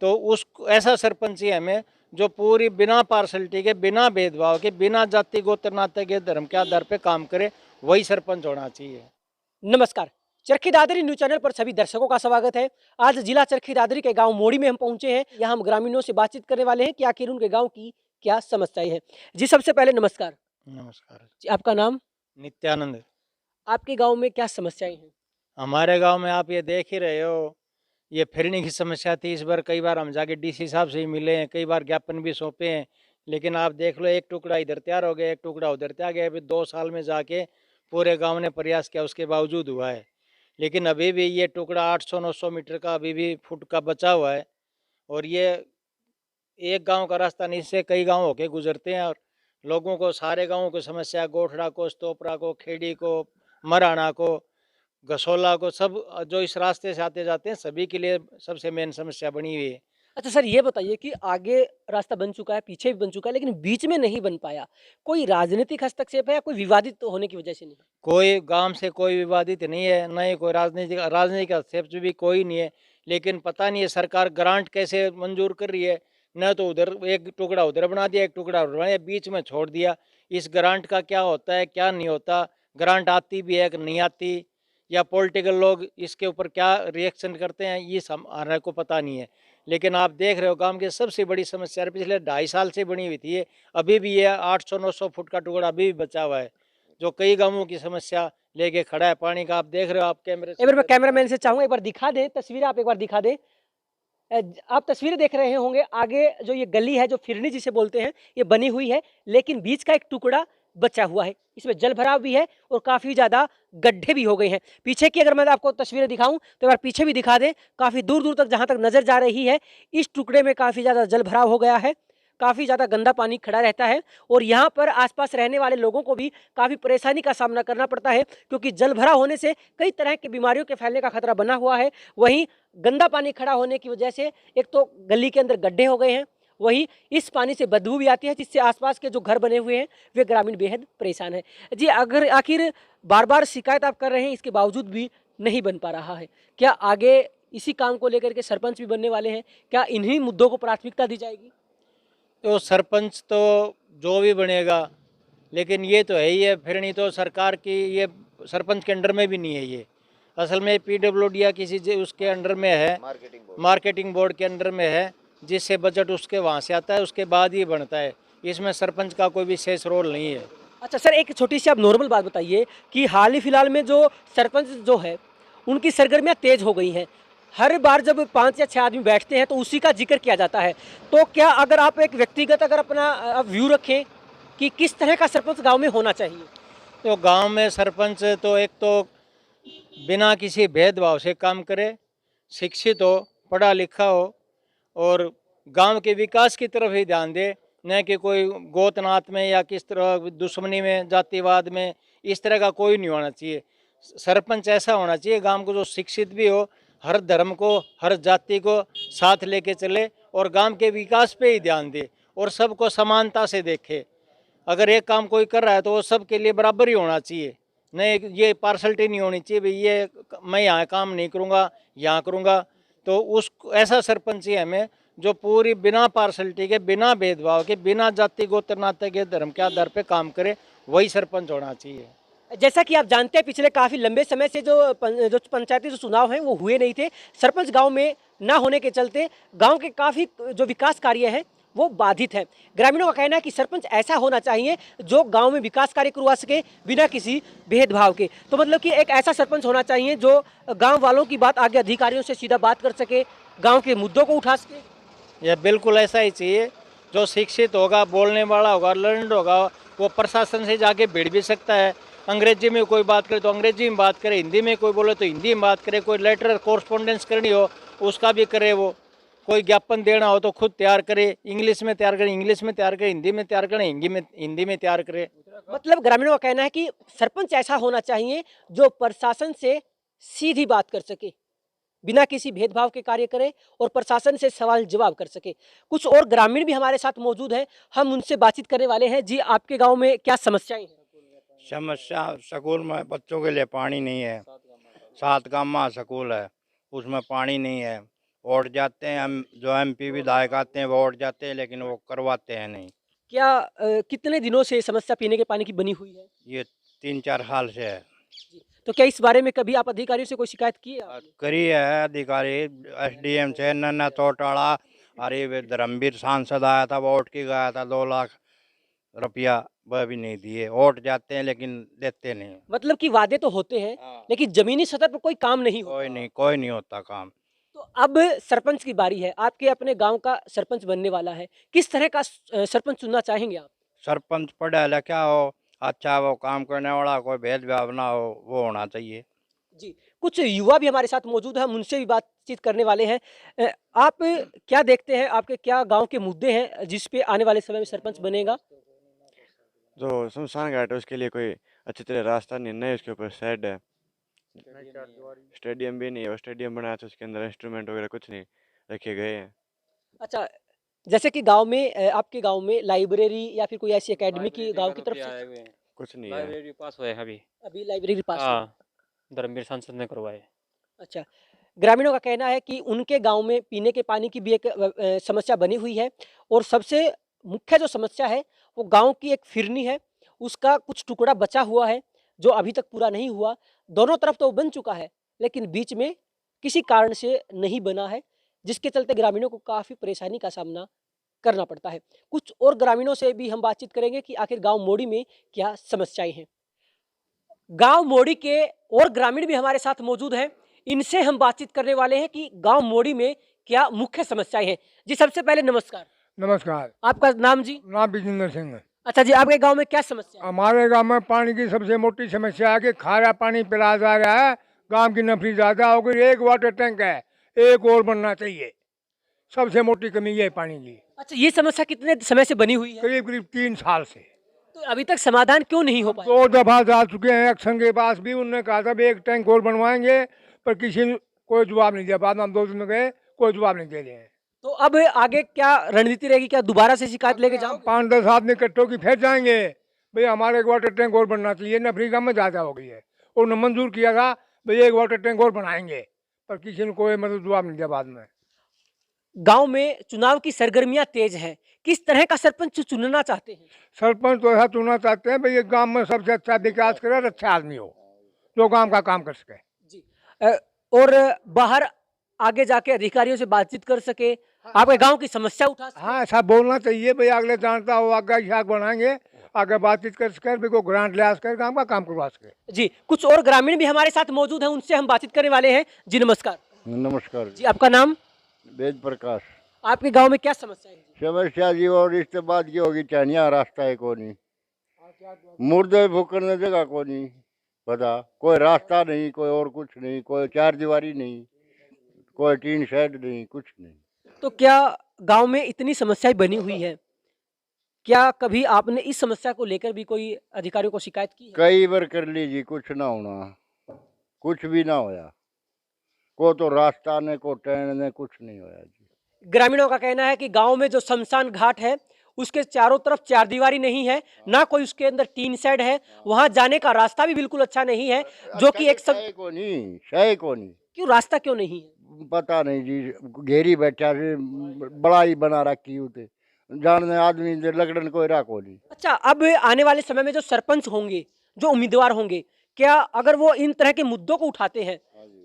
तो उस ऐसा सरपंच ही हमें जो पूरी बिना पार्शलिटी के, बिना भेदभाव के, बिना जाति गोत्र नाते के, धर्म के आधार पे काम करे, वही सरपंच होना चाहिए। नमस्कार। चरखी दादरी न्यूज चैनल पर सभी दर्शकों का स्वागत है। आज जिला चरखी दादरी के गांव मोड़ी में हम पहुंचे हैं। यहाँ हम ग्रामीणों से बातचीत करने वाले हैं कि आखिर उनके गांव की क्या समस्याएं हैं। जी, सबसे पहले नमस्कार नमस्कार। जी, आपका नाम? नित्यानंद। आपके गांव में क्या समस्याएं हैं? हमारे गांव में आप ये देख ही रहे हो, ये फिरने की समस्या थी। इस बार कई बार हम जाके डीसी साहब से ही मिले हैं, कई बार ज्ञापन भी सौंपे हैं, लेकिन आप देख लो, एक टुकड़ा इधर तैयार हो गया, एक टुकड़ा उधर तैयार गया। अभी 2 साल में जाके पूरे गांव ने प्रयास किया, उसके बावजूद हुआ है। लेकिन अभी भी ये टुकड़ा 800-900 मीटर का अभी भी फुट का बचा हुआ है। और ये एक गांव का रास्ता नहीं, इससे कई गांव होके गुजरते हैं। और लोगों को, सारे गांवों की समस्या, गोठड़ा को, स्तोपरा को, खेड़ी को, मराना को, गसोला को, सब जो इस रास्ते से आते जाते हैं, सभी के लिए सबसे मेन समस्या बनी हुई है। अच्छा सर, ये बताइए कि आगे रास्ता बन चुका है, पीछे भी बन चुका है, लेकिन बीच में नहीं बन पाया। कोई राजनीतिक हस्तक्षेप है या कोई विवादित तो होने की वजह से नहीं? कोई गांव से कोई विवादित नहीं है, न ही कोई राजनीतिक हस्तक्षेप भी कोई नहीं है। लेकिन पता नहीं है सरकार ग्रांट कैसे मंजूर कर रही है। न तो उधर एक टुकड़ा उधर बना दिया, एक टुकड़ा उधर बना दिया, बीच में छोड़ दिया। इस ग्रांट का क्या होता है, क्या नहीं होता, ग्रांट आती भी है कि नहीं आती, या पॉलिटिकल लोग इसके ऊपर क्या रिएक्शन करते हैं, ये हमारे को पता नहीं है। लेकिन आप देख रहे हो, गांव की सबसे बड़ी समस्या पिछले 2.5 साल से बनी हुई थी, ये अभी भी ये 800-900 फुट का टुकड़ा अभी भी बचा हुआ है, जो कई गांवों की समस्या लेके खड़ा है। पानी का आप देख रहे हो, आप कैमरे एक बार मैं से कैमरामैन से चाहूंगा, एक बार दिखा दें तस्वीरें, आप एक बार दिखा दें। आप तस्वीरें देख रहे होंगे, आगे जो ये गली है, जो फिरनी जिसे बोलते हैं, ये बनी हुई है, लेकिन बीच का एक टुकड़ा बचा हुआ है। इसमें जल भराव भी है और काफ़ी ज़्यादा गड्ढे भी हो गए हैं। पीछे की अगर मैं आपको तस्वीरें दिखाऊं तो एक बार पीछे भी दिखा दें। काफ़ी दूर दूर तक जहां तक नज़र जा रही है, इस टुकड़े में काफ़ी ज़्यादा जल भराव हो गया है, काफ़ी ज़्यादा गंदा पानी खड़ा रहता है और यहाँ पर आसपास रहने वाले लोगों को भी काफ़ी परेशानी का सामना करना पड़ता है, क्योंकि जल भरा होने से कई तरह की बीमारियों के फैलने का खतरा बना हुआ है। वहीं गंदा पानी खड़ा होने की वजह से एक तो गली के अंदर गड्ढे हो गए हैं, वहीं इस पानी से बदबू भी आती है, जिससे आसपास के जो घर बने हुए हैं वे ग्रामीण बेहद परेशान है। जी, अगर आखिर बार बार शिकायत आप कर रहे हैं, इसके बावजूद भी नहीं बन पा रहा है, क्या आगे इसी काम को लेकर के सरपंच भी बनने वाले हैं? क्या इन्हीं मुद्दों को प्राथमिकता दी जाएगी? तो सरपंच तो जो भी बनेगा, लेकिन ये तो है ही है, फिर नहीं तो सरकार की, ये सरपंच के अंडर में भी नहीं है। ये असल में पीडब्ल्यूडी या किसी उसके अंडर में है, मार्केटिंग बोर्ड के अंडर में है, जिससे बजट उसके वहाँ से आता है, उसके बाद ही बनता है। इसमें सरपंच का कोई विशेष रोल नहीं है। अच्छा सर, एक छोटी सी आप नॉर्मल बात बताइए कि हाल ही फिलहाल में जो सरपंच जो है, उनकी सरगर्मियां तेज हो गई हैं। हर बार जब 5 या 6 आदमी बैठते हैं तो उसी का जिक्र किया जाता है। तो क्या अगर आप एक व्यक्तिगत अगर अपना व्यू रखें कि किस तरह का सरपंच गांव में होना चाहिए? तो गांव में सरपंच तो एक तो बिना किसी भेदभाव से काम करे, शिक्षित हो, पढ़ा लिखा हो, और गांव के विकास की तरफ ही ध्यान दे, न कि कोई गोतनात में या किस तरह दुश्मनी में, जातिवाद में, इस तरह का कोई नहीं होना चाहिए। सरपंच ऐसा होना चाहिए गांव को जो शिक्षित भी हो, हर धर्म को, हर जाति को साथ लेके चले और गांव के विकास पे ही ध्यान दे और सबको समानता से देखे। अगर एक काम कोई कर रहा है तो वो सबके लिए बराबर ही होना चाहिए। नहीं, ये पार्शलिटी नहीं होनी चाहिए, भाई ये मैं यहाँ काम नहीं करूँगा, यहाँ करूँगा। तो उस ऐसा सरपंच ही हमें जो पूरी बिना पार्शलिटी के, बिना भेदभाव के, बिना जाति गोत्र नाते के, धर्म के आधार पे काम करे, वही सरपंच होना चाहिए। जैसा कि आप जानते हैं, पिछले काफ़ी लंबे समय से जो पंचायती जो चुनाव हैं वो हुए नहीं थे। सरपंच गांव में ना होने के चलते गांव के काफ़ी जो विकास कार्य हैं वो बाधित हैं। ग्रामीणों का कहना है कि सरपंच ऐसा होना चाहिए जो गांव में विकास कार्य करवा सके बिना किसी भेदभाव के। तो मतलब कि एक ऐसा सरपंच होना चाहिए जो गाँव वालों की बात आगे अधिकारियों से सीधा बात कर सके, गाँव के मुद्दों को उठा सके। यह बिल्कुल ऐसा ही चाहिए। जो शिक्षित होगा, बोलने वाला होगा, लर्नड होगा, वो प्रशासन से जाके भिड़ भी सकता है। अंग्रेजी में कोई बात करे तो अंग्रेजी में बात करे, हिंदी में कोई बोले तो हिंदी में बात करे, कोई लेटर कोरस्पोंडेंस करनी हो उसका भी करे, वो कोई ज्ञापन देना हो तो खुद तैयार करे, इंग्लिश में तैयार करे, इंग्लिश में तैयार करे, हिंदी में तैयार करे, हिंदी में तैयार करे। मतलब ग्रामीणों का कहना है कि सरपंच ऐसा होना चाहिए जो प्रशासन से सीधी बात कर सके, बिना किसी भेदभाव के कार्य करे और प्रशासन से सवाल जवाब कर सके। कुछ और ग्रामीण भी हमारे साथ मौजूद हैं, हम उनसे बातचीत करने वाले हैं। जी, आपके गांव में क्या समस्याएं हैं? समस्या स्कूल में बच्चों के लिए पानी नहीं है। 7 गांव में स्कूल है, उसमें पानी नहीं है। वोट जाते हैं, हम जो एमपी विधायक आते हैं वो वोट जाते हैं, लेकिन वो करवाते हैं नहीं। क्या कितने दिनों से ये समस्या पीने के पानी की बनी हुई है? ये 3-4 साल से है। जी। तो क्या इस बारे में कभी आप अधिकारियों से कोई शिकायत की है आपने? करी है अधिकारी एसडीएम से, नन्ना तोटाड़ा, अरे वे धर्मवीर सांसद आया था, वोट की गया था 2 लाख रुपया, वह भी नहीं दिए। वोट जाते हैं लेकिन देते नहीं। मतलब कि वादे तो होते हैं, लेकिन जमीनी सतह पर कोई काम नहीं होता। कोई नहीं होता काम। तो अब सरपंच की बारी है, आपके अपने गांव का सरपंच बनने वाला है। किस तरह का सरपंच चुनना चाहेंगे आप? सरपंच पढ़ा लिखा हो, अच्छा वो काम करने वाला, कोई भेदभाव ना हो, वो होना चाहिए। जी, कुछ युवा भी हमारे साथ मौजूद हैं, हम उनसे भी बातचीत करने वाले हैं। आप क्या देखते हैं, आपके क्या गांव के मुद्दे हैं जिस पे आने वाले समय में सरपंच बनेगा? जो शमशान घाट है उसके लिए कोई अच्छी तरह रास्ता नहीं है, उसके ऊपर शेड है, स्टेडियम भी नहीं है। वो स्टेडियम बनाया तो उसके अंदर इंस्ट्रूमेंट वगैरह कुछ नहीं रखे गए हैं। अच्छा, जैसे कि गांव में आपके गांव में लाइब्रेरी या फिर कोई ऐसी एकेडमी की गांव की तरफ से कुछ नहीं है। लाइब्रेरी पास हुए हैं अभी। अभी लाइब्रेरी पास है। हाँ, धर्मवीर सांसद ने करवाए। अच्छा, ग्रामीणों का कहना है कि उनके गांव में पीने के पानी की भी एक समस्या बनी हुई है और सबसे मुख्य जो समस्या है वो गांव की एक फिरनी है, उसका कुछ टुकड़ा बचा हुआ है जो अभी तक पूरा नहीं हुआ। दोनों तरफ तो बन चुका है लेकिन बीच में किसी कारण से नहीं बना है, जिसके चलते ग्रामीणों को काफ़ी परेशानी का सामना करना पड़ता है। कुछ और ग्रामीणों से भी हम बातचीत करेंगे कि आखिर गाँव मोड़ी में क्या समस्याएं हैं। गांव मोड़ी के और ग्रामीण भी हमारे साथ मौजूद हैं, इनसे हम बातचीत करने वाले हैं कि गांव मोड़ी में क्या मुख्य समस्याएं हैं। जी, सबसे पहले नमस्कार। नमस्कार। आपका नाम जी? नाम विजेंद्र सिंह है। अच्छा जी, आपके गांव में क्या समस्या है? हमारे गांव में पानी की सबसे मोटी समस्या है कि खारा पानी पिलाया जा रहा है। गांव की नफरी ज़्यादा हो गई। एक वाटर टैंक है, एक और बनना चाहिए। सबसे मोटी कमी ये है पानी की। अच्छा, ये समस्या कितने समय से बनी हुई है? करीब करीब 3 साल से। तो अभी तक समाधान क्यों नहीं हो पाया? 2 दफा जा चुके हैं एक्शन के पास भी। उन्होंने कहा था भी एक टैंक और बनवाएंगे, पर किसी ने कोई जवाब नहीं दिया। बाद में हम 2 दिन में गए, कोई जवाब नहीं दे रहे हैं। तो अब आगे क्या रणनीति रहेगी? क्या दोबारा से शिकायत लेके जाओ? 5-10 आदमी इकट्ठों की फिर जाएंगे भाई हमारे एक वाटर टैंक और बनना चाहिए। नफरी गाँव में ज़्यादा हो गई है। उन्होंने मंजूर किया था भाई एक वाटर टैंक और बनाएंगे, पर किसी ने कोई मतलब जवाब नहीं दिया बाद में। गांव में चुनाव की सरगर्मियां तेज हैं, किस तरह का सरपंच चुनना चाहते हैं? सरपंच तो ऐसा चुनना चाहते हैं भाई ये गांव में सबसे अच्छा विकास करे और अच्छा आदमी हो जो गांव का काम कर सके। जी। और बाहर आगे जाके अधिकारियों से बातचीत कर सके, आपके गांव की समस्या उठा सके। हाँ, ऐसा बोलना चाहिए भाई अगले जानता हो आगे शाख बनाएंगे, आगे बातचीत कर सके, भाई को ग्रांट ले सके, गांव का काम करवा सके। जी, कुछ और ग्रामीण भी हमारे साथ मौजूद हैं, उनसे हम बातचीत करने वाले हैं। जी नमस्कार। नमस्कार जी, आपका नाम? वेद प्रकाश। आपके गांव में क्या समस्या है? समस्या जी और इसके बाद की होगी चानिया रास्ता है को नहीं, मुर्दे फूकने जगह को नहीं पता, कोई रास्ता नहीं, कोई और कुछ नहीं, कोई चार दीवारी नहीं, कोई टीन शेड नहीं, कुछ नहीं। तो क्या गांव में इतनी समस्याएं बनी हुई है, क्या कभी आपने इस समस्या को लेकर भी कोई अधिकारियों को शिकायत की है? कई बार कर लीजिए, कुछ ना होना, कुछ भी ना होया। को तो रास्ता ने को ट्रेन ने कुछ नहीं होया जी। ग्रामीणों का कहना है कि गांव में जो शमशान घाट है उसके चारों तरफ चार दीवारी नहीं है, ना कोई उसके अंदर टीन शेड है, वहां जाने का रास्ता भी बिल्कुल अच्छा नहीं है, जो कि एक शय को नहीं, शय को नहीं, क्यों रास्ता क्यों नहीं है? पता नहीं जी। घेरी बैठा से बड़ा ही बना रखी होते जानने आदमी लगड़न कोई राखो नहीं। अच्छा, अब आने वाले समय में जो सरपंच होंगे, जो उम्मीदवार होंगे, क्या अगर वो इन तरह के मुद्दों को उठाते हैं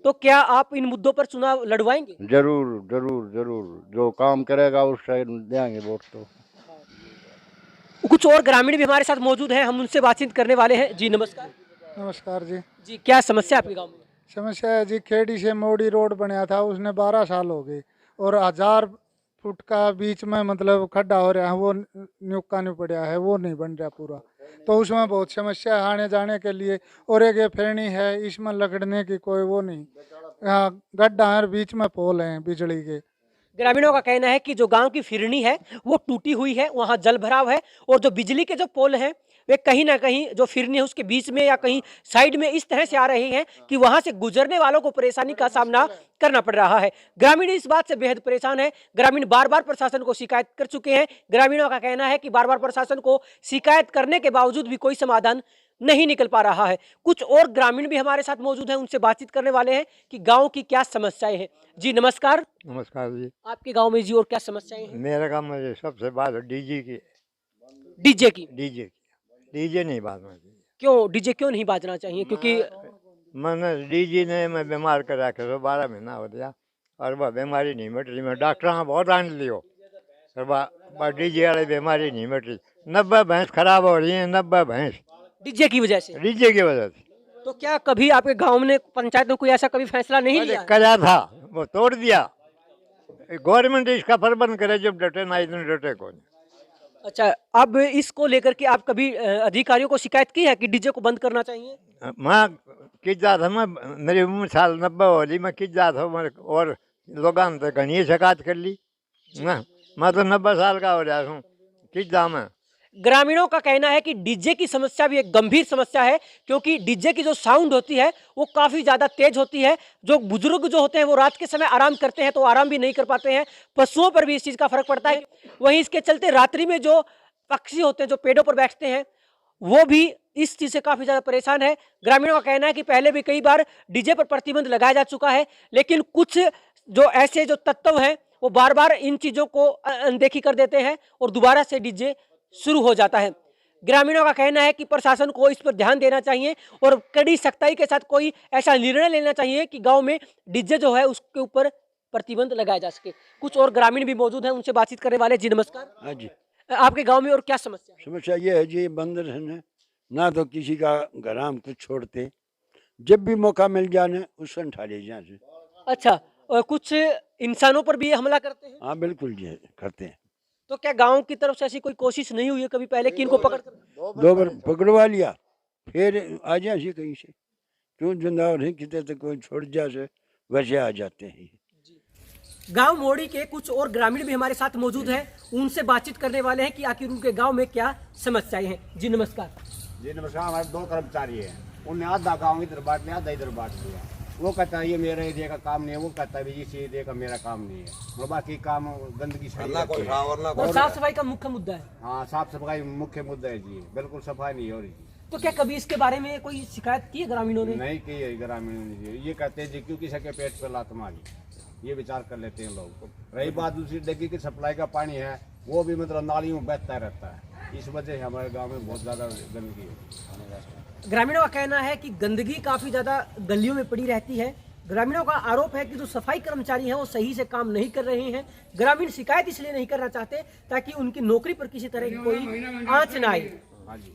तो क्या आप इन मुद्दों पर चुनाव लड़वाएंगे? जरूर जरूर जरूर, जो काम करेगा उस साइड देंगे वोट। तो कुछ और ग्रामीण भी हमारे साथ मौजूद हैं, हम उनसे बातचीत करने वाले हैं। जी नमस्कार। नमस्कार जी। जी, क्या समस्या आपके गाँव में? समस्या है जी, खेड़ी से मोड़ी रोड बनाया था, उसने 12 साल हो गए और 1000 फुट का बीच में मतलब खड्डा हो रहा है, वो न्यूका नहीं पड़ा है, वो नहीं बन रहा पूरा। तो उसमें बहुत समस्या है आने जाने के लिए। और एक ये फेरनी है, इसमें लगड़ने की कोई वो नहीं, यहाँ गड्ढा है और बीच में पोल हैं बिजली के। ग्रामीणों का कहना है कि जो गांव की फिरनी है वो टूटी हुई है, वहां जल भराव है और जो बिजली के जो पोल हैं वे कहीं ना कहीं जो फिरनी है उसके बीच में या कहीं साइड में इस तरह से आ रही हैं कि वहां से गुजरने वालों को परेशानी का सामना करना पड़ रहा है। ग्रामीण इस बात से बेहद परेशान है। ग्रामीण बार बार प्रशासन को शिकायत कर चुके हैं। ग्रामीणों का कहना है कि बार बार प्रशासन को शिकायत करने के बावजूद भी कोई समाधान नहीं निकल पा रहा है। कुछ और ग्रामीण भी हमारे साथ मौजूद हैं, उनसे बातचीत करने वाले हैं कि गांव की क्या समस्याएं हैं। जी नमस्कार, नमस्कार जी। आपके गांव में जी और क्या समस्याएं हैं? मेरे गाँव में सबसे बात डीजे की। डीजे की। डीजे नहीं बाजना चाहिए। क्यों डीजे क्यों नहीं बाजना चाहिए? क्योंकि मैंने डीजे ने मैं बीमार कर रखे तो 12 महीना हो गया और वह बीमारी नहीं मिट रही। मैं डॉक्टर हाँ बहुत आन लियो और डीजे वाली बीमारी नहीं मिट रही। 90 भैंस खराब हो रही है, 90 भैंस डीजे की वजह से। डीजे की वजह से। तो क्या कभी आपके गांव में पंचायत में कोई ऐसा कभी फैसला नहीं लिया? करा था, वो तोड़ दिया। गवर्नमेंट इसका प्रबंध करे, जब डटे ना इतने डटे कौन। अच्छा, अब इसको लेकर के आप कभी अधिकारियों को शिकायत की है कि डीजे को बंद करना चाहिए? मैं किस जात था, मैं मेरी उम्र साल 90 हो रही, मैं किस जात हूँ और लोगों ने घनी शिकायत कर ली ना। मैं तो 90 साल का हो रहा हूँ, किस जाम है। ग्रामीणों का कहना है कि डीजे की समस्या भी एक गंभीर समस्या है, क्योंकि डीजे की जो साउंड होती है वो काफी ज्यादा तेज होती है। जो बुजुर्ग जो होते हैं वो रात के समय आराम करते हैं तो आराम भी नहीं कर पाते हैं। पशुओं पर भी इस चीज का फर्क पड़ता है। वहीं इसके चलते रात्रि में जो पक्षी होते हैं जो पेड़ों पर बैठते हैं वो भी इस चीज से काफी ज्यादा परेशान है। ग्रामीणों का कहना है कि पहले भी कई बार डीजे पर प्रतिबंध लगाया जा चुका है, लेकिन कुछ जो ऐसे जो तत्व हैं वो बार बार इन चीजों को अनदेखी कर देते हैं और दोबारा से डीजे शुरू हो जाता है। ग्रामीणों का कहना है कि प्रशासन को इस पर ध्यान देना चाहिए और कड़ी सख्ताई के साथ कोई ऐसा निर्णय लेना चाहिए कि गांव में डीजे जो है उसके ऊपर प्रतिबंध लगाया जा सके। कुछ और ग्रामीण भी मौजूद हैं, उनसे बातचीत करने वाले। जी नमस्कार। हाँ जी। आपके गांव में और क्या समस्या है? समस्या ये है जी, बंदर है ना तो किसी का घर हम कुछ छोड़ते, जब भी मौका मिल जाने उससे उठा ले जाए। अच्छा, और कुछ इंसानों पर भी ये हमला करते हैं? हाँ बिल्कुल जी करते हैं। तो क्या गांव की तरफ से ऐसी कोई कोशिश नहीं हुई है कभी पहले कि इनको पकड़ कर? 2 बार पकड़वा लिया, फिर आ जाए कहीं से, क्यों जिंदा नहीं कितने तो कोई छोड़ जाए वैसे आ जाते हैं। गांव मोड़ी के कुछ और ग्रामीण भी हमारे साथ मौजूद हैं, उनसे बातचीत करने वाले हैं कि आखिर उनके गांव में क्या समस्याएं हैं। जी नमस्कार। जी नमस्कार। हमारे 2 कर्मचारी हैं, उन्हें आधा गाँव इधर बांट लिया, आधा इधर बांट लिया। वो कहता है ये मेरे एरिया का काम नहीं है, वो कहता है इस एरिया का मेरा काम नहीं है। और बाकी काम गंदगी से और साफ सफाई का मुख्य मुद्दा है। हाँ, साफ सफाई मुख्य मुद्दा है जी, बिल्कुल सफाई नहीं हो रही। तो क्या कभी इसके बारे में कोई शिकायत की है ग्रामीणों ने? नहीं की है ग्रामीणों ने जी। ये कहते हैं जी क्योंकि सके पेट पे लात मारी, ये विचार कर लेते हैं लोग। रही बात दूसरी, डग्गी की सप्लाई का पानी है वो भी मतलब नालियों में बहता रहता है, इस वजह से हमारे गाँव में बहुत ज़्यादा गंदगी है। ग्रामीणों का कहना है कि गंदगी काफी ज्यादा गलियों में पड़ी रहती है। ग्रामीणों का आरोप है कि जो सफाई कर्मचारी हैं वो सही से काम नहीं कर रहे हैं। ग्रामीण शिकायत इसलिए नहीं करना चाहते ताकि उनकी नौकरी पर किसी तरह की कोई आंच ना आए।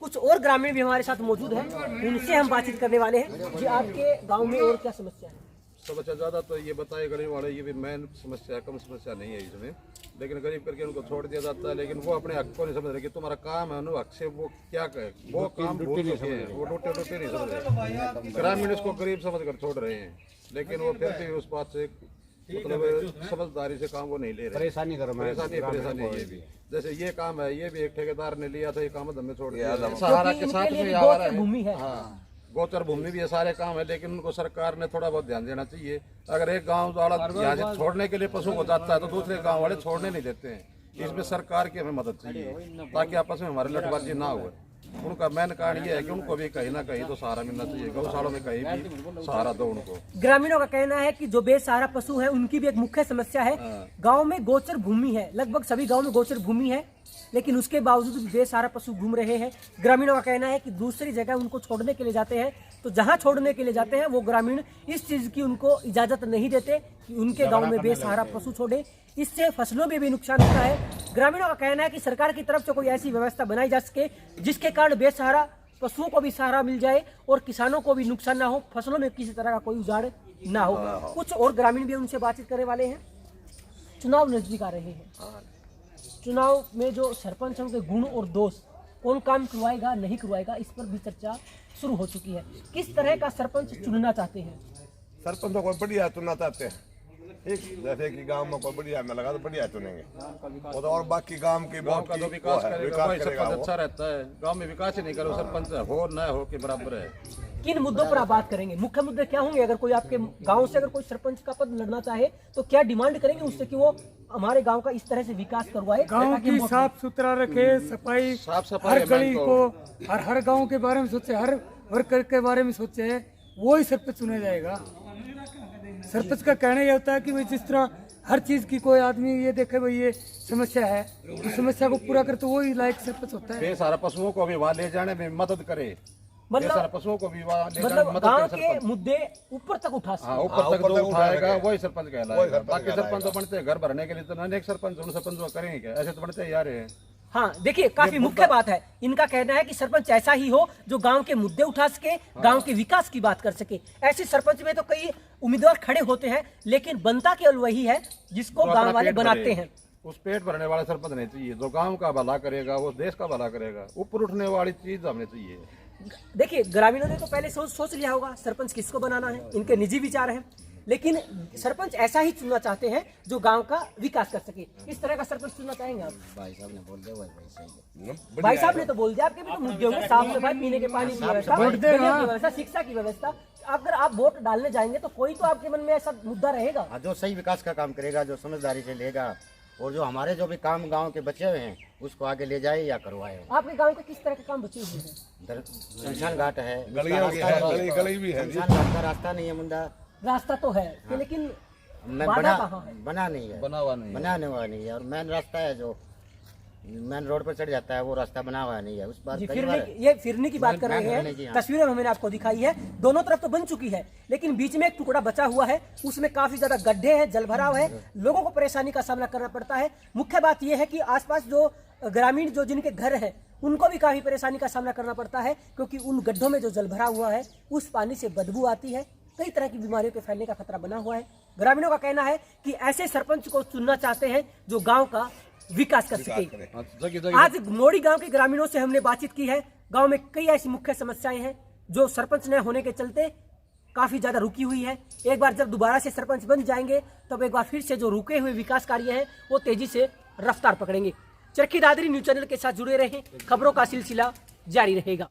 कुछ और ग्रामीण भी हमारे साथ मौजूद हैं, उनसे हम बातचीत करने वाले हैं। जी आपके गांव में और क्या समस्या है? समस्या ज़्यादा तो ये बताए गरीब वाले, ये भी मेन समस्या है, कम समस्या नहीं है इसमें। लेकिन गरीब करके उनको छोड़ दिया जाता है, लेकिन वो अपने हक को नहीं समझ रहे कि तुम्हारा काम है ना, हक से वो क्या कहे, वो काम भूल चुके हैं, वो टूटे नहीं समझ रहे। ग्रामीण इसको गरीब समझ कर छोड़ रहे हैं, लेकिन वो फिर भी उस बात से मतलब समझदारी से काम वो नहीं ले रहे। परेशानी है ये भी। जैसे ये काम है, ये भी एक ठेकेदार ने लिया था, ये काम धंधे छोड़ दिया। सहारा के साथ में आवारा है। हाँ, गोचर भूमि भी ये सारे काम है, लेकिन उनको सरकार ने थोड़ा बहुत ध्यान देना चाहिए। अगर एक गांव वाला यहाँ से छोड़ने के लिए पशु को जाता है तो दूसरे गांव वाले छोड़ने नहीं देते हैं। इसमें सरकार की हमें मदद चाहिए ताकि आपस में हमारी लठबाजी ना हो। उनका मेन कारण ये है कि उनको भी कहीं ना कहीं तो सहारा मिलना चाहिए, गौशालों में कहीं भी सहारा दो उनको। ग्रामीणों का कहना है कि जो बेसहारा पशु है उनकी भी एक मुख्य समस्या है। गांव में गोचर भूमि है, लगभग सभी गांव में गोचर भूमि है, लेकिन उसके बावजूद भी बेसहारा पशु घूम रहे हैं। ग्रामीणों का कहना है कि दूसरी जगह उनको छोड़ने के लिए जाते हैं तो जहां छोड़ने के लिए जाते हैं वो ग्रामीण इस चीज की उनको इजाजत नहीं देते कि उनके गांव में बेसहारा पशु छोड़े। इससे फसलों में भी नुकसान होता है। ग्रामीणों का कहना है कि सरकार की तरफ से कोई ऐसी व्यवस्था बनाई जा सके जिसके कारण बेसहारा पशुओं को भी सहारा मिल जाए और किसानों को भी नुकसान ना हो, फसलों में किसी तरह का कोई उजाड़ ना हो। कुछ और ग्रामीण भी उनसे बातचीत करने वाले हैं। चुनाव नजदीक आ रहे हैं, चुनाव में जो सरपंच हैं उनके गुण और दोष, कौन काम करवाएगा नहीं करवाएगा, इस पर भी चर्चा शुरू हो चुकी है। किस तरह का सरपंच चुनना चाहते हैं? सरपंच को बढ़िया चुनना चाहते हैं, ठीक, जैसे कि गांव में कोई बढ़िया में लगा तो बढ़िया चुनेंगे। और बाकी गांव की गांव का तो विकास करेगा, अच्छा रहता है। गांव में विकास ही नहीं करो, सरपंच हो न हो के बराबर है। किन मुद्दों पर आप बात करेंगे? मुख्य मुद्दे क्या होंगे? अगर कोई आपके गांव से अगर कोई सरपंच का पद लड़ना चाहे तो क्या डिमांड करेंगे उससे कि वो हमारे गांव का इस तरह से विकास करवाए, गांव की साफ सुथरा रखे, सफाई, हर गली को और हर गांव के बारे में सोचे, हर वर्कर के बारे में सोचे, वो ही सरपंच चुना जाएगा। सरपंच का कहना यह होता है कि भाई जिस तरह हर चीज की कोई आदमी ये देखे भाई ये समस्या है, तो समस्या को पूरा करे तो वही लायक सरपंच होता है। सारा पशुओं को भी वहाँ ले जाने में मदद करे, मतलब पशुओं को भी वहाँ ले जाने में मतलब मदद गांव करे के सरपंच। मुद्दे ऊपर तक उठा सकते। ऊपर तक जो उठाएगा वही सरपंच कहलाएगा। बाकी सरपंच तो बनते हैं घर भरने के लिए, तो अनेक सरपंच उन सरपंच करेंगे क्या? ऐसे तो बनते यार है। हाँ देखिए, काफी मुख्य बात है। इनका कहना है कि सरपंच ऐसा ही हो जो गांव के मुद्दे उठा सके, गांव के विकास की बात कर सके। ऐसे सरपंच में तो कई उम्मीदवार खड़े होते हैं, लेकिन बनता केवल वही है जिसको गांव वाले बनाते हैं। उस पेट भरने वाला सरपंच नहीं चाहिए, जो गांव का भला करेगा, वो देश का भला करेगा। ऊपर उठने वाली चीज हमें चाहिए। देखिए, ग्रामीणों ने तो पहले सोच लिया होगा सरपंच किसको बनाना है, इनके निजी विचार हैं, लेकिन सरपंच ऐसा ही चुनना चाहते हैं जो गांव का विकास कर सके। इस तरह का सरपंच चुनना चाहेंगे आप? भाई साहब ने बोल दिया, आपके भी तो मुद्दे होंगे, साफ सफाई, पीने के पानी की व्यवस्था, शिक्षा की व्यवस्था। अगर आप वोट डालने जाएंगे तो कोई तो आपके मन में ऐसा मुद्दा रहेगा जो सही विकास का काम करेगा, जो समझदारी से लेगा, और जो हमारे जो भी काम गांव के बचे हुए हैं उसको आगे ले जाए या करवाए। आपके गांव के किस तरह के काम बचे हुए हैं? शमशान घाट है, गली भी है, शमशान घाट का रास्ता नहीं है मुंडा। रास्ता तो है लेकिन बना नहीं है, बनाने हुआ नहीं है। और मेन रास्ता है जो मेन रोड पर चढ़ जाता है, वो रास्ता बना हुआ नहीं है। उस बार ये फिरने की बात कर रहे हैं। तस्वीरें हमने आपको दिखाई है, दोनों तरफ तो बन चुकी है, लेकिन बीच में एक टुकड़ा बचा हुआ है, उसमें काफी ज्यादा गड्ढे हैं, जल भराव है, लोगों को परेशानी का सामना करना पड़ता है। मुख्य बात यह है कि आसपास जो ग्रामीण जो जिनके घर है उनको भी काफी परेशानी का सामना करना पड़ता है, क्योंकि उन गड्ढों में जो जल भरा हुआ है उस पानी से बदबू आती है, कई तरह की बीमारियों के फैलने का खतरा बना हुआ है। ग्रामीणों का कहना है कि ऐसे सरपंच को चुनना चाहते हैं जो गांव का विकास कर सके। आज मोड़ी गांव के ग्रामीणों से हमने बातचीत की है। गांव में कई ऐसी मुख्य समस्याएं हैं जो सरपंच न होने के चलते काफी ज्यादा रुकी हुई है। एक बार जब दोबारा से सरपंच बन जाएंगे तब एक बार फिर से जो रुके हुए विकास कार्य हैं वो तेजी से रफ्तार पकड़ेंगे। चरखी दादरी न्यूज चैनल के साथ जुड़े रहें, खबरों का सिलसिला जारी रहेगा।